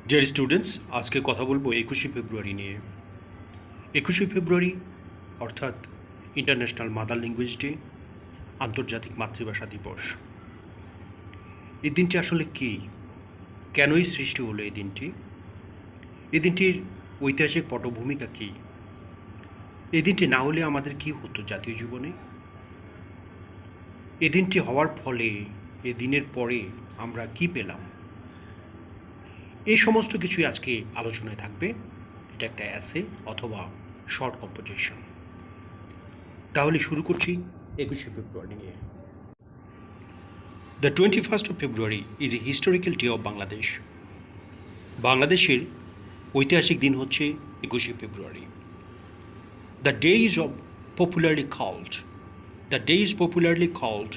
Dear students, আজকে কথা বলবো 21শে ফেব্রুয়ারি নিয়ে। 21শে ফেব্রুয়ারি অর্থাৎ ইন্টারন্যাশনাল মাদার ল্যাঙ্গুয়েজ ডে, আন্তর্জাতিক মাতৃভাষা দিবস। এই দিনটি আসলে কী, কেনই সৃষ্টি হলো এই দিনটি, এই দিনটির ঐতিহাসিক পটভূমিকা কী, এই দিনটি না হলে আমাদের কী হতো জাতীয় জীবনে, এই দিনটি হওয়ার ফলে এই দিনের পরে আমরা কী পেলাম, এই সমস্ত কিছুই আজকে আলোচনায় থাকবে। এটা একটা অ্যাসে অথবা শর্ট কম্পোজিশন। তাহলে শুরু করছি 21শে ফেব্রুয়ারি নিয়ে। The 21st of February is a historical day of Bangladesh. বাংলাদেশের ঐতিহাসিক দিন হচ্ছে 21শে ফেব্রুয়ারি। The day is popularly called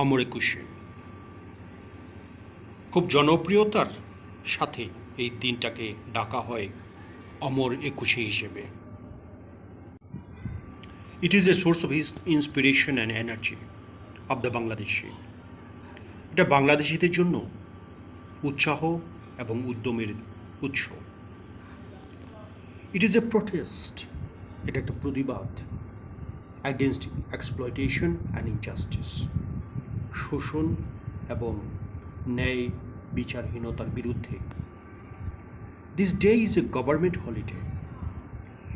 Amar Ekushe. খুব জনপ্রিয়তার সাথে এই দিনটাকে ডাকা হয় অমর একুশে হিসেবে। It is a source of inspiration and energy of the Bangladeshi. এটা বাংলাদেশিদের জন্য উৎসাহ এবং উদ্যমের উৎস। ইট ইজ এ প্রোটেস্ট, এটা একটা প্রতিবাদ অ্যাগেনস্ট এক্সপ্লয়টেশন অ্যান্ড ইনজাস্টিস, শোষণ এবং ন্যায় বিচারহীনতার বিরুদ্ধে। This day is a government holiday.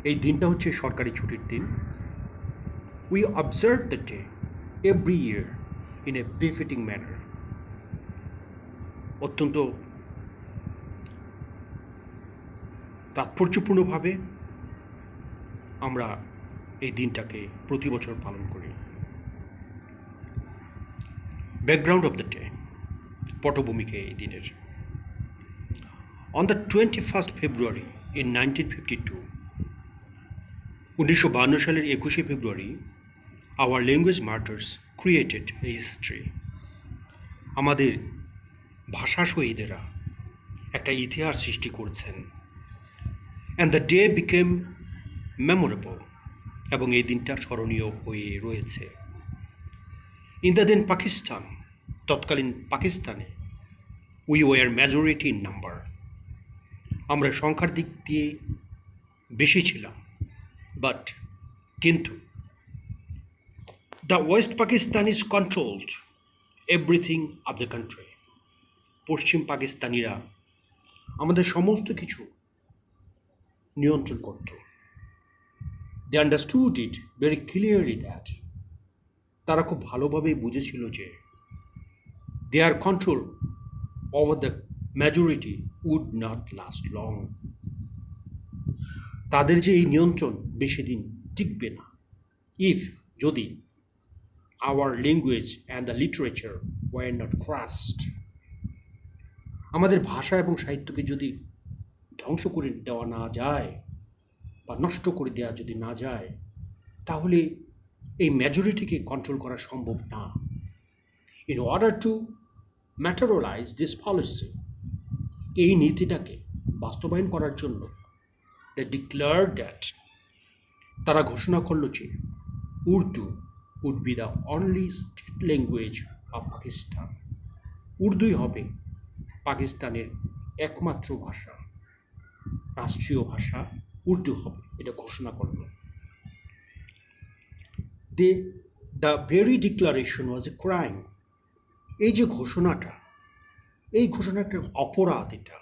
এই দিনটা হচ্ছে সরকারি ছুটির দিন। We observe the day every year in a befitting manner. অত্যন্ত তাৎপর্যপূর্ণভাবে আমরা এই দিনটাকে প্রতি বছর পালন করি। ব্যাকগ্রাউন্ড অফ দ্য ডে, পটভূমিকা এই দিনের। On the 21st February in 1952, 1952 সালের 21শে ফেব্রুয়ারি, our language martyrs created a history. আমাদের ভাষা শহীদেরা একটা ইতিহাস সৃষ্টি করেছেন। And the day became memorable, এবং এই দিনটা স্মরণীয় হয়ে রয়েছে। ইন দ্য দেন পাকিস্তান, তৎকালীন পাকিস্তানে, we were majority in number. আমরা সংখ্যার দিক দিয়ে বেশি ছিলাম, কিন্তু the west Pakistan is controlled everything of the country. পশ্চিম পাকিস্তানিরা আমাদের সমস্ত কিছু নিয়ন্ত্রণ করত। They understood it very clearly that, তারা খুব ভালোভাবেই বুঝেছিল যে their control over the majority would not last long. তাদের যে এই নিয়ন্ত্রণ বেশি দিন টিকবে না, যদি our language and the literature were not crushed. আমাদের ভাষা এবং সাহিত্যকে যদি ধ্বংস করে দেওয়া না যায় বা নষ্ট করে দেওয়া যদি না যায়, তাহলে এই মেজরিটিকে কন্ট্রোল করা সম্ভব না। In order to materialise this policy, এই নীতিটাকে বাস্তবায়ন করার জন্য দে ডিক্লেয়ার দ্যাট, তারা ঘোষণা করলো যে Urdu would be the only state language of Pakistan. উর্দুই হবে পাকিস্তানের একমাত্র ভাষা, রাষ্ট্রীয় ভাষা উর্দু হবে, এটা ঘোষণা করল। The very declaration was a crime. এই যে ঘোষণাটা, এই ঘোষণাটার অপরাধ এটা।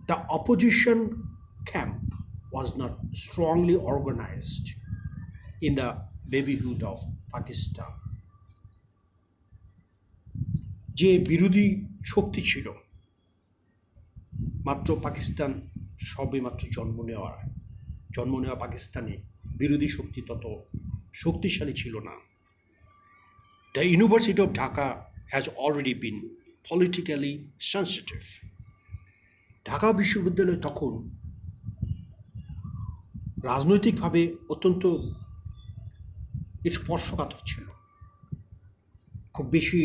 The opposition camp was not strongly organised in the babyhood of Pakistan. যে বিরোধী শক্তি ছিল, মাত্র পাকিস্তান সবে মাত্র জন্ম নেওয়া পাকিস্তানে বিরোধী শক্তি তত শক্তিশালী ছিল না। The university of Dhaka has already been politically sensitive. Dhaka বিশ্ববিদ্যালয় তখন রাজনৈতিকভাবে অত্যন্ত স্পর্শকাতর ছিল। খুব বেশি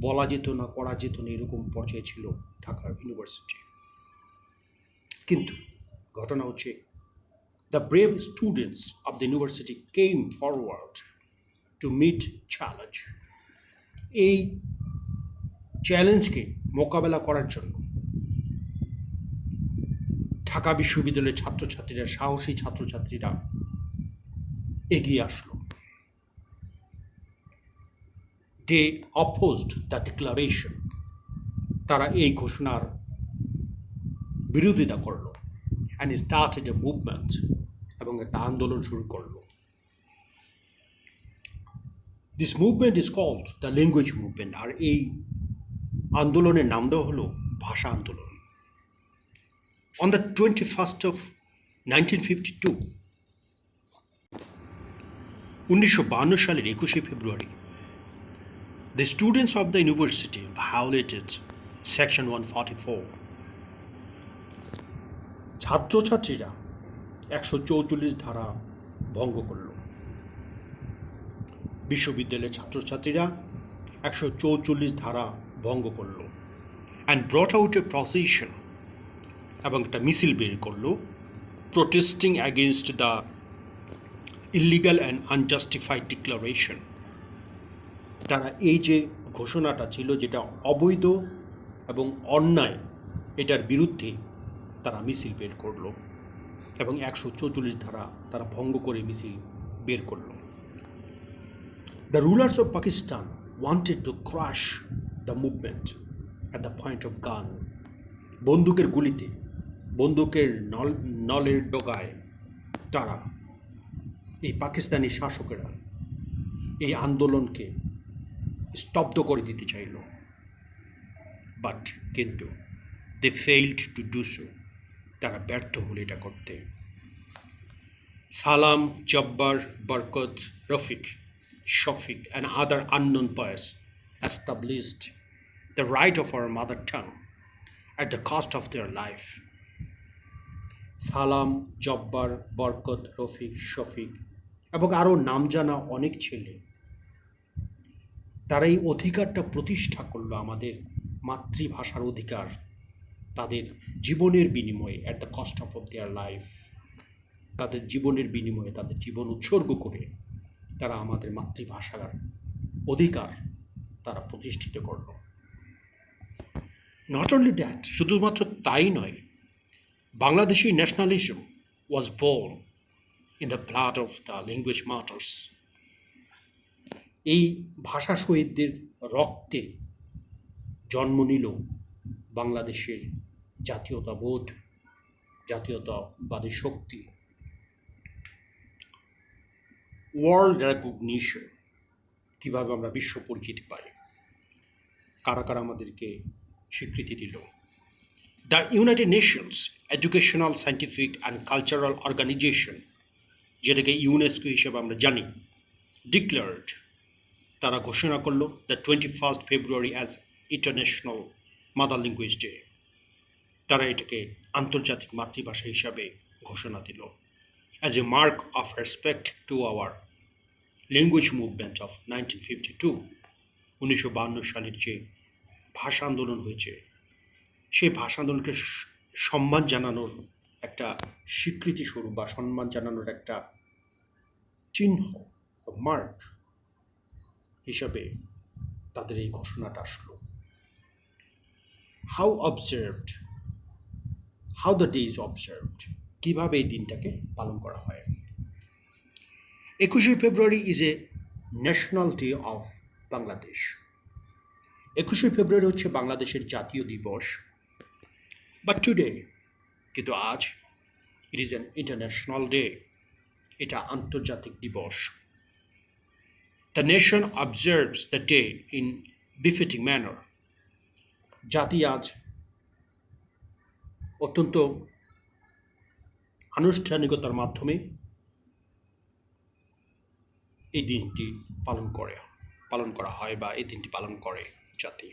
বলা যেত না, করা যেত না, এরকম পর্যায়ে ছিল ঢাকা ইউনিভার্সিটি। কিন্তু ঘটনা হচ্ছে, the brave students of the university came forward to meet challenge. এই চ্যালেঞ্জকে মোকাবেলা করার জন্য ঢাকা বিশ্ববিদ্যালয়ের ছাত্রছাত্রীরা, সাহসী ছাত্রছাত্রীরা এগিয়ে আসলো। দে অপোজড দ্য ডিক্লারেশন, তারা এই ঘোষণার বিরোধিতা করলো। অ্যান্ড স্টার্টেড এ মুভমেন্ট, এবং একটা আন্দোলন শুরু করলো। This movement is called the language movement, আর এই আন্দোলনের নাম দেওয়া হলো ভাষা আন্দোলন। অন দ্য 21st of 1952, 1952 সালের 21শে ফেব্রুয়ারি, the students of the university violated section 144. ছাত্রছাত্রীরা 144 ধারা ভঙ্গ করল। বিশ্ববিদ্যালয়ের ছাত্রছাত্রীরা 144 ধারা ভঙ্গ করল। And brought out a procession, এবং একটা মিছিল বের করলো, protesting against the illegal and unjustified declaration. তারা এই যে ঘোষণাটা ছিল, যেটা অবৈধ এবং অন্যায়, এটার বিরুদ্ধে তারা মিছিল বের করলো, এবং 144 ধারা তারা ভঙ্গ করে মিছিল বের করলো। The rulers of Pakistan wanted to crush the movement at the point of gun. বন্দুকের গুলিতে, বন্দুকের নলের ডগায় তারা, এই পাকিস্তানি শাসকেরা, এই আন্দোলনকে স্তব্ধ করে দিতে চাইল। বাট কিন্তু দে ফেইলড টু ডু সো, তারা ব্যর্থ হলো এটা করতে। সালাম, জব্বার, বরকত, Rafiq, Shafiq and other unknown poets established the right of our mother tongue at the cost of their life. সালাম, জব্বার, বরকত, রফিক, শফিক এবং আরও নাম জানা অনেক ছেলে, তারা এই অধিকারটা প্রতিষ্ঠা করলো, আমাদের মাতৃভাষার অধিকার, তাদের জীবনের বিনিময়ে, at the cost of their life, তাদের জীবনের বিনিময়ে, তাদের জীবন উৎসর্গ করে তারা আমাদের মাতৃভাষার অধিকার তারা প্রতিষ্ঠিত করল। নট অনলি দ্যাট, শুধুমাত্র তাই নয়, Bangladeshi nationalism was born in the blood of the language martyrs. এই ভাষা শহীদদের রক্তে জন্ম নিল বাংলাদেশের জাতীয়তাবোধ, জাতীয়তাবাদী শক্তি। ওয়ার্ল্ড রেকগনিশন, কীভাবে আমরা বিশ্ব পরিচিতি পাই, কারা কারা আমাদেরকে স্বীকৃতি দিল। The United Nations Educational, Scientific and Cultural Organization, যেটাকে ইউনেস্কো হিসেবে আমরা জানি, ডিক্লেয়ার্ড, তারা ঘোষণা করলো the 21st February as international mother language day. তারা এটাকে আন্তর্জাতিক মাতৃভাষা হিসাবে ঘোষণা দিল, as a mark of respect to our language movement of 1952, 1952 সালের যে ভাষা আন্দোলন হয়েছে, সেই ভাষা আন্দোলনকে সম্মান জানানোর একটা স্বীকৃতি স্বরূপ বা সম্মান জানানোর একটা চিহ্ন, মার্ক হিসাবে তাদের এই ঘোষণাটা আসলো। How the day is observed, কীভাবে এই দিনটাকে পালন করা হয়। 21শে February is a national day of Bangladesh. 21শে ফেব্রুয়ারি হচ্ছে বাংলাদেশের জাতীয় দিবস। বাট টুডে, কিন্তু আজ, it is an international day, এটা আন্তর্জাতিক দিবস। The nation observes the day in befitting manner. জাতি আজ অত্যন্ত আনুষ্ঠানিকতার মাধ্যমে এই দিনটি পালন করা হয়, বা এই দিনটি পালন করে জাতি।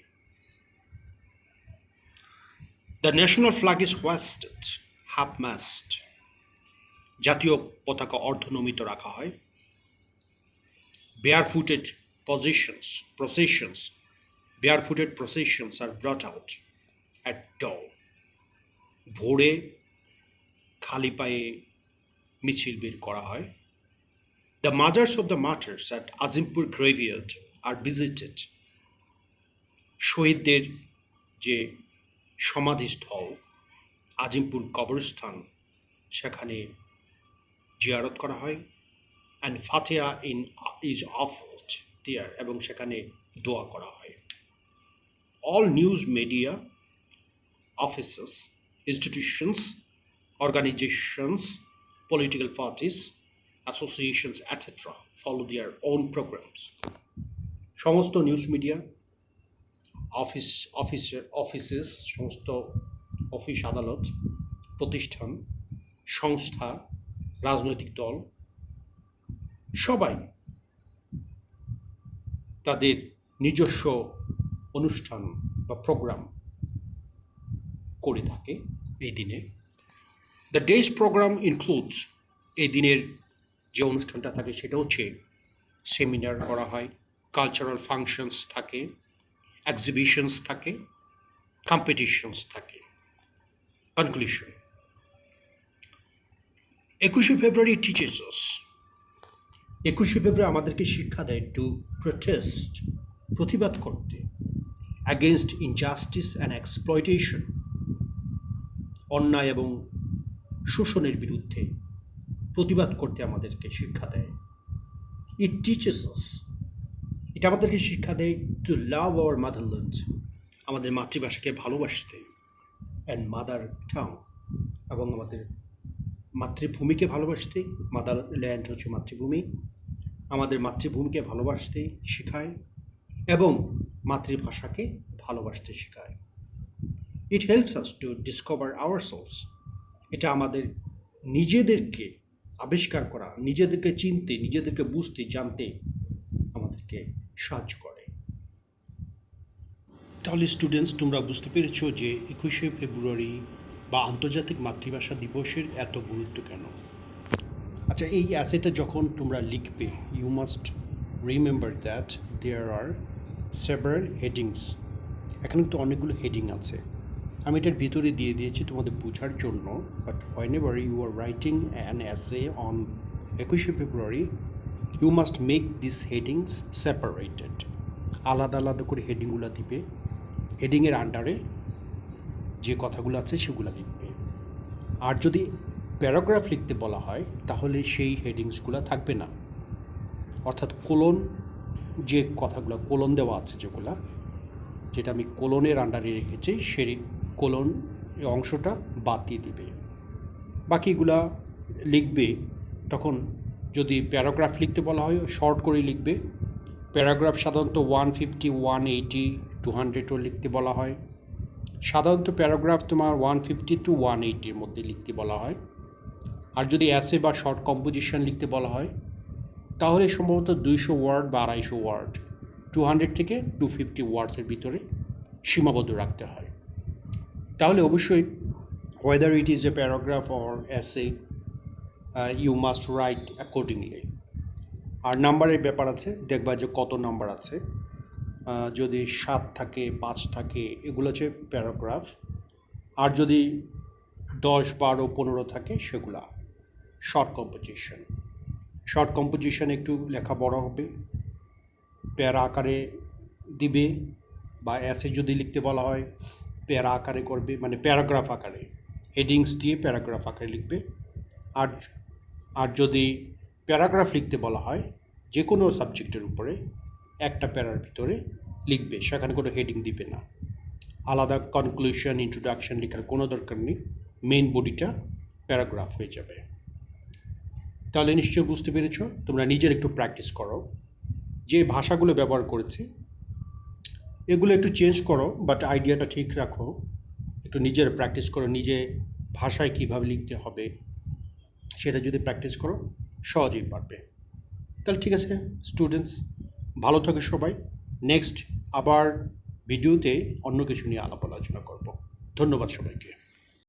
The national flag is hoisted half must. জাতীয় পতাকা অর্ধনমিত রাখা হয়। barefooted processions are brought out at dawn. ভোরে খালি পায়ে মিছিল বের করা হয়। The mothers of the martyrs at Azimpur graveyard are visited. শহীদদের যে সমাধিস্থল আজিমপুর কবরস্থান, সেখানে জিয়ারত করা হয়, অ্যান্ড ফাতিহা ইজ অফার্ড দেয়ার, এবং সেখানে দোয়া করা হয়। All news media offices, institutions, organizations, political parties, associations, etc. follow their own programs. সমস্ত নিউজ মিডিয়া অফিসেস, সমস্ত অফিস আদালত, প্রতিষ্ঠান, সংস্থা, রাজনৈতিক দল সবাই তাদের নিজস্ব অনুষ্ঠান বা প্রোগ্রাম করে থাকে এই দিনে। দ্য ডেজ প্রোগ্রাম ইনক্লুডস, এই দিনের যে অনুষ্ঠানটা থাকে সেটা হচ্ছে সেমিনার করা হয়, কালচারাল ফাংশনস থাকে, এক্সিবিশনস থাকে, কম্পিটিশনস থাকে। কনক্লুশন, 21শে ফেব্রুয়ারি টিচেস আস, 21শে ফেব্রুয়ারি আমাদেরকে শিক্ষা দেয় টু প্রোটেস্ট, প্রতিবাদ করতে, অ্যাগেনস্ট ইনজাস্টিস অ্যান্ড এক্সপ্লয়টেশন, অন্যায় এবং শোষণের বিরুদ্ধে প্রতিবাদ করতে আমাদেরকে শিক্ষা দেয়। ইট টিচেস আস, এটা আমাদেরকে শিক্ষা দেয় টু লাভ আওয়ার মাদারল্যান্ড, আমাদের মাতৃভাষাকে ভালোবাসতে, অ্যান্ড মাদার টাং, এবং আমাদের মাতৃভূমিকে ভালোবাসতে। মাদার ল্যান্ড হচ্ছে মাতৃভূমি, আমাদের মাতৃভূমিকে ভালোবাসতে শেখায় এবং মাতৃভাষাকে ভালোবাসতে শেখায়। It helps us to discover ourselves, এটা আমাদের নিজেদেরকে আবিষ্কার করা, নিজেদেরকে চিনতে, নিজেদেরকে বুঝতে, জানতে আমাদেরকে সাহায্য করে। তাহলে স্টুডেন্টস, তোমরা বুঝতে পেরেছো যে 21শে ফেব্রুয়ারি বা আন্তর্জাতিক মাতৃভাষা দিবসের এত গুরুত্ব কেন। আচ্ছা, এই অ্যাসেটা যখন তোমরা লিখবে, you must remember that there are several headings. এখানে তো অনেকগুলো হেডিং আছে, আমি এটার ভিতরে দিয়ে দিয়েছি তোমাদের বোঝার জন্য। But whenever you are writing an essay on 21শে February, you must make these headings separated, আলাদা আলাদা করে হেডিংগুলো দিবে। হেডিংয়ের আন্ডারে যে কথাগুলো আছে সেগুলো লিখবে। আর যদি প্যারাগ্রাফ লিখতে বলা হয় তাহলে সেই হেডিংসগুলো থাকবে না, অর্থাৎ কোলন, যে কথাগুলো কোলন দেওয়া আছে যেটা আমি কোলনের আন্ডারে রেখেছি, সেই কোলন অংশটা বাদ দিয়ে দিবে। বাকিগুলা লিখবে তখন যদি প্যারাগ্রাফ লিখতে বলা হয় শর্ট করে লিখবে। প্যারাগ্রাফ সাধারণত 150, 180, 200 লিখতে বলা হয়। সাধারণত প্যারাগ্রাফ তোমার 150 to 180 মধ্যে লিখতে বলা হয়। আর যদি অ্যাসে বা শর্ট কম্পোজিশন লিখতে বলা হয় তাহলে সম্ভবত 200 ওয়ার্ড বা 250 ওয়ার্ড, 200 থেকে 250 ওয়ার্ডসের ভিতরে সীমাবদ্ধ রাখতে হয়। তাহলে অবশ্যই whether it is a paragraph or essay, you must write accordingly. আর নাম্বারের ব্যাপার আছে, দেখবা যে কত নাম্বার আছে। যদি 7 থাকে, 5 থাকে, এগুলো হচ্ছে প্যারাগ্রাফ। আর যদি 10, 12, 15 থাকে সেগুলা শর্ট কম্পোজিশন। শর্ট কম্পোজিশন একটু লেখা বড় হবে, প্যারা আকারে দিবে, বা অ্যাসে যদি লিখতে বলা হয় প্যারা আকারে করবে, মানে প্যারাগ্রাফ আকারে, হেডিংস দিয়ে প্যারাগ্রাফ আকারে লিখবে। আর যদি প্যারাগ্রাফ লিখতে বলা হয় যে কোনো সাবজেক্টের উপরে একটা প্যারার ভিতরে লিখবে, সেখানে কোনো হেডিং দিবে না। আলাদা কনক্লুশন, ইন্ট্রোডাকশন লেখার কোনো দরকার নেই, মেইন বডিটা প্যারাগ্রাফ হয়ে যাবে। তাহলে নিশ্চয়ই বুঝতে পেরেছ। তোমরা নিজের একটু প্র্যাকটিস করো, যে ভাষাগুলো ব্যবহার করেছে এগুলো একটু চেঞ্জ করো, বাট আইডিয়াটা ঠিক রাখো। একটু নিজের প্র্যাকটিস করো, নিজে ভাষায় কীভাবে লিখতে হবে সেটা যদি প্র্যাকটিস করো সহজেই পারবে। তাহলে ঠিক আছে স্টুডেন্টস, ভালো থাকো সবাই। নেক্সট আবার ভিডিওতে অন্য কিছু নিয়ে আলাপ আলোচনা করব। ধন্যবাদ সবাইকে।